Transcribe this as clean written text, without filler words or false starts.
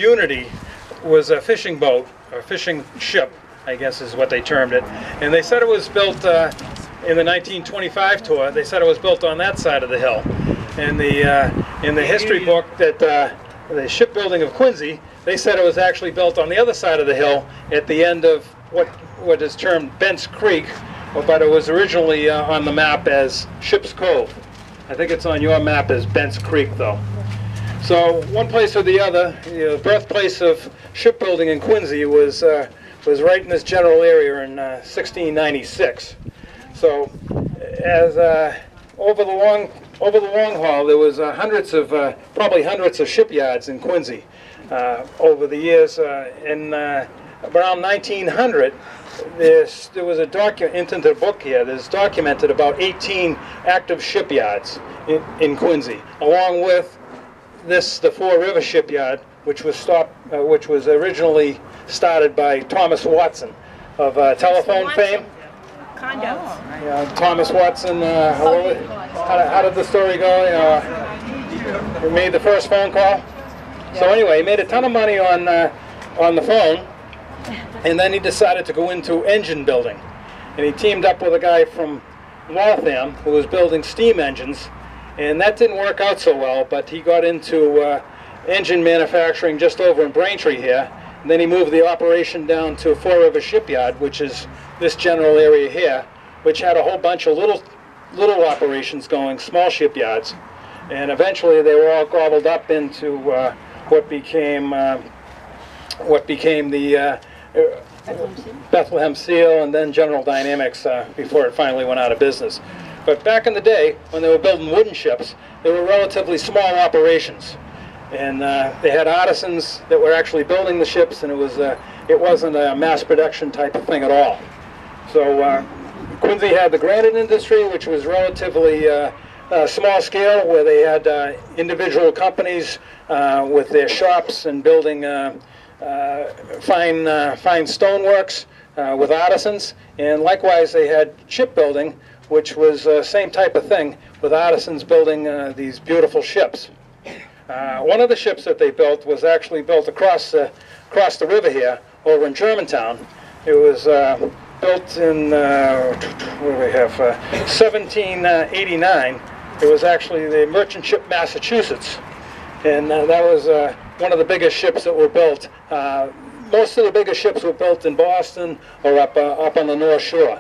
Unity was a fishing boat, or fishing ship, I guess is what they termed it. And they said it was built in the 1925 tour. They said it was built on that side of the hill. And in the history book that the shipbuilding of Quincy, they said it was actually built on the other side of the hill at the end of what is termed Bent's Creek, but it was originally on the map as Ship's Cove. I think it's on your map as Bent's Creek, though. So one place or the other, the birthplace of shipbuilding in Quincy was right in this general area in 1696. So as over the long haul, there was probably hundreds of shipyards in Quincy over the years. In around 1900, there was a document in the book here. There's documented about 18 active shipyards in Quincy, along with the Four River Shipyard, which was originally started by Thomas Watson of telephone fame. Condos. Yeah, Thomas Watson. How did the story go? He made the first phone call. So anyway, he made a ton of money on the phone, and then he decided to go into engine building, and he teamed up with a guy from Waltham who was building steam engines. And that didn't work out so well, but he got into engine manufacturing just over in Braintree here. And then he moved the operation down to Four River Shipyard, which is this general area here, which had a whole bunch of little operations going, small shipyards. And eventually they were all gobbled up into what became the Bethlehem Steel and then General Dynamics before it finally went out of business. But back in the day, when they were building wooden ships, they were relatively small operations, and they had artisans that were actually building the ships, and it wasn't a mass production type of thing at all. So Quincy had the granite industry, which was relatively small scale, where they had individual companies with their shops and building fine stoneworks with artisans, and likewise they had shipbuilding, which was the same type of thing, with artisans building these beautiful ships. One of the ships that they built was actually built across the river here, over in Germantown. It was built in, what do we have, 1789. It was actually the merchant ship Massachusetts, and that was one of the biggest ships that were built. Most of the biggest ships were built in Boston or up on the North Shore.